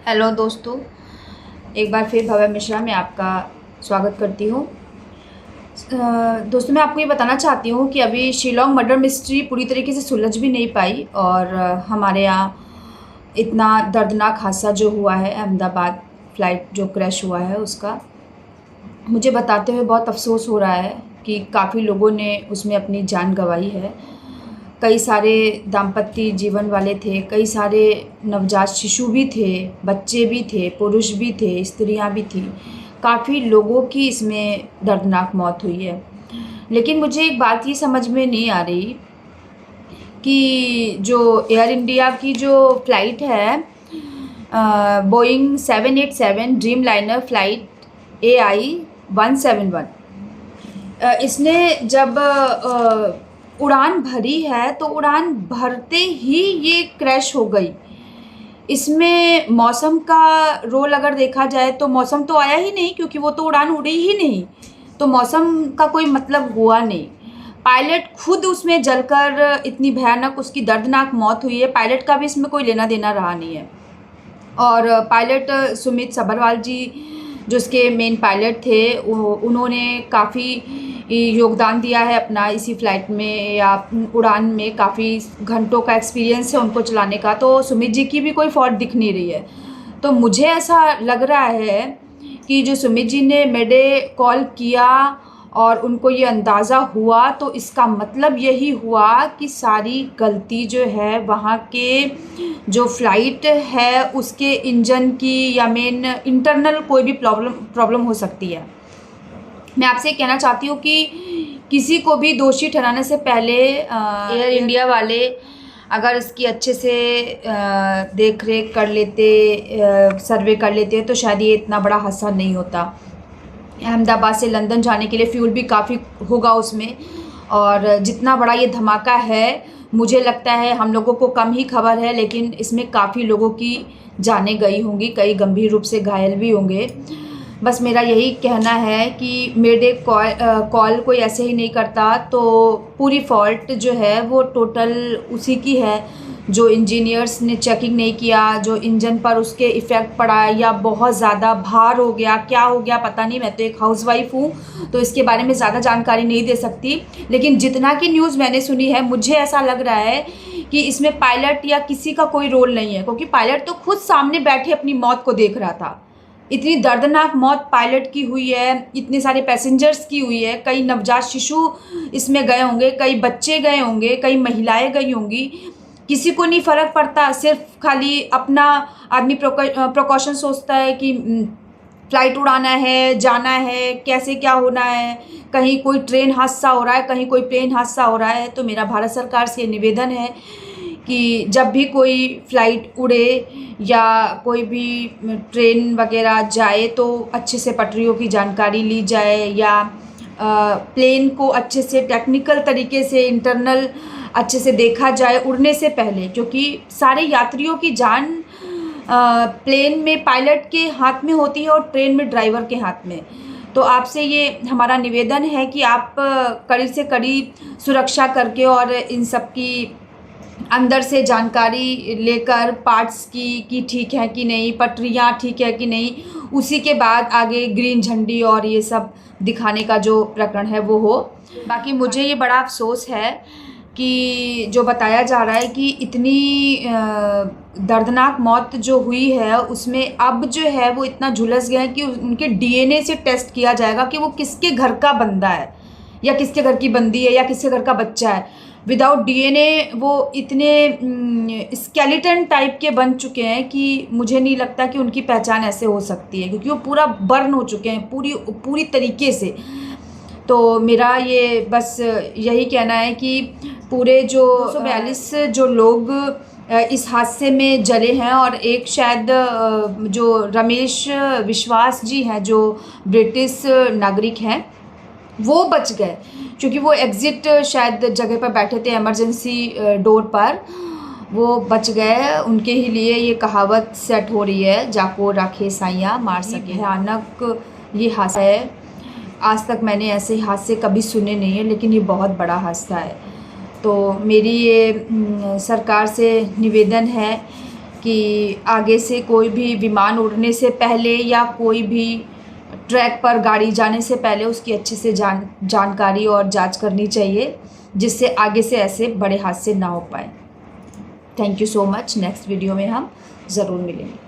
Hello दोस्तों, एक बार फिर भव्य मिश्रा में आपका स्वागत करती हूँ। दोस्तों, मैं आपको ये बताना चाहती हूँ कि अभी शिलोंग मर्डर मिस्ट्री पूरी तरीके से सुलझ भी नहीं पाई और हमारे यहाँ इतना दर्दनाक हादसा जो हुआ है, अहमदाबाद फ़्लाइट जो क्रैश हुआ है उसका, मुझे बताते हुए बहुत अफ़सोस हो रहा है कि काफ़ी लोगों ने उसमें अपनी जान गंवाई है। कई सारे दाम्पत्य जीवन वाले थे, कई सारे नवजात शिशु भी थे, बच्चे भी थे, पुरुष भी थे, स्त्रियां भी थीं। काफ़ी लोगों की इसमें दर्दनाक मौत हुई है। लेकिन मुझे एक बात ये समझ में नहीं आ रही कि जो एयर इंडिया की जो फ़्लाइट है, Boeing 787 dream liner flight AI-171, इसने जब उड़ान भरी है तो उड़ान भरते ही ये क्रैश हो गई। इसमें मौसम का रोल अगर देखा जाए तो मौसम तो आया ही नहीं, क्योंकि वो तो उड़ान उड़ी ही नहीं, तो मौसम का कोई मतलब हुआ नहीं। पायलट खुद उसमें जलकर इतनी भयानक उसकी दर्दनाक मौत हुई है, पायलट का भी इसमें कोई लेना देना रहा नहीं है। और पायलट सुमित सभरवाल जी जो इसके मेन पायलट थे, उन्होंने काफ़ी योगदान दिया है अपना इसी फ़्लाइट में या उड़ान में। काफ़ी घंटों का एक्सपीरियंस है उनको चलाने का, तो सुमित जी की भी कोई फॉल्ट दिख नहीं रही है। तो मुझे ऐसा लग रहा है कि जो सुमित जी ने मेडे कॉल किया और उनको ये अंदाज़ा हुआ, तो इसका मतलब यही हुआ कि सारी गलती जो है वहाँ के जो फ़्लाइट है उसके इंजन की या मेन इंटरनल कोई भी प्रॉब्लम हो सकती है। मैं आपसे कहना चाहती हूँ कि किसी को भी दोषी ठहराने से पहले एयर इंडिया वाले अगर इसकी अच्छे से देख रेख कर लेते, सर्वे कर लेते, तो शायद ये इतना बड़ा हादसा नहीं होता। अहमदाबाद से लंदन जाने के लिए फ्यूल भी काफ़ी होगा उसमें, और जितना बड़ा ये धमाका है मुझे लगता है हम लोगों को कम ही खबर है, लेकिन इसमें काफ़ी लोगों की जानें गई होंगी, कई गंभीर रूप से घायल भी होंगे। बस मेरा यही कहना है कि मेडे कॉल कोई ऐसे ही नहीं करता, तो पूरी फॉल्ट जो है वो टोटल उसी की है। जो इंजीनियर्स ने चेकिंग नहीं किया, जो इंजन पर उसके इफ़ेक्ट पड़ा या बहुत ज़्यादा भार हो गया, क्या हो गया पता नहीं। मैं तो एक हाउसवाइफ हूँ तो इसके बारे में ज़्यादा जानकारी नहीं दे सकती, लेकिन जितना की न्यूज़ मैंने सुनी है मुझे ऐसा लग रहा है कि इसमें पायलट या किसी का कोई रोल नहीं है, क्योंकि पायलट तो खुद सामने बैठे अपनी मौत को देख रहा था। इतनी दर्दनाक मौत पायलट की हुई है, इतने सारे पैसेंजर्स की हुई है, कई नवजात शिशु इसमें गए होंगे, कई बच्चे गए होंगे, कई महिलाएं गई होंगी। किसी को नहीं फ़र्क पड़ता, सिर्फ खाली अपना आदमी प्रिकॉशन सोचता है कि फ़्लाइट उड़ाना है, जाना है, कैसे क्या होना है, कहीं कोई ट्रेन हादसा हो रहा है, कहीं कोई प्लेन हादसा हो रहा है। तो मेरा भारत सरकार से निवेदन है कि जब भी कोई फ़्लाइट उड़े या कोई भी ट्रेन वगैरह जाए तो अच्छे से पटरियों की जानकारी ली जाए, या प्लेन को अच्छे से टेक्निकल तरीके से इंटरनल अच्छे से देखा जाए उड़ने से पहले, क्योंकि सारे यात्रियों की जान प्लेन में पायलट के हाथ में होती है और ट्रेन में ड्राइवर के हाथ में। तो आपसे ये हमारा निवेदन है कि आप कड़ी से कड़ी सुरक्षा करके और इन सब की अंदर से जानकारी लेकर पार्ट्स की कि ठीक है कि नहीं, पटरियाँ ठीक है कि नहीं, उसी के बाद आगे ग्रीन झंडी और ये सब दिखाने का जो प्रकरण है वो हो। बाकी मुझे ये बड़ा अफसोस है कि जो बताया जा रहा है कि इतनी दर्दनाक मौत जो हुई है उसमें अब जो है वो इतना झुलस गए हैं कि उनके DNA से टेस्ट किया जाएगा कि वो किसके घर का बंदा है या किसके घर की बंदी है या किसके घर का बच्चा है। विदाउट DNA वो इतने स्केलेटन टाइप के बन चुके हैं कि मुझे नहीं लगता कि उनकी पहचान ऐसे हो सकती है, क्योंकि वो पूरा बर्न हो चुके हैं पूरी तरीके से। तो मेरा ये बस यही कहना है कि पूरे जो 242 जो लोग इस हादसे में जले हैं, और एक शायद जो रमेश विश्वास जी हैं जो ब्रिटिश नागरिक हैं वो बच गए, क्योंकि वो एग्ज़िट शायद जगह पर बैठे थे इमरजेंसी डोर पर, वो बच गए। उनके ही लिए ये कहावत सेट हो रही है, जाको राखे साइयाँ मार सके। भयानक ये हादसा है, आज तक मैंने ऐसे हादसे कभी सुने नहीं है, लेकिन ये बहुत बड़ा हादसा है। तो मेरी ये सरकार से निवेदन है कि आगे से कोई भी विमान उड़ने से पहले या कोई भी ट्रैक पर गाड़ी जाने से पहले उसकी अच्छे से जानकारी और जांच करनी चाहिए, जिससे आगे से ऐसे बड़े हादसे ना हो पाए। Thank you so much. Next video में हम ज़रूर मिलेंगे।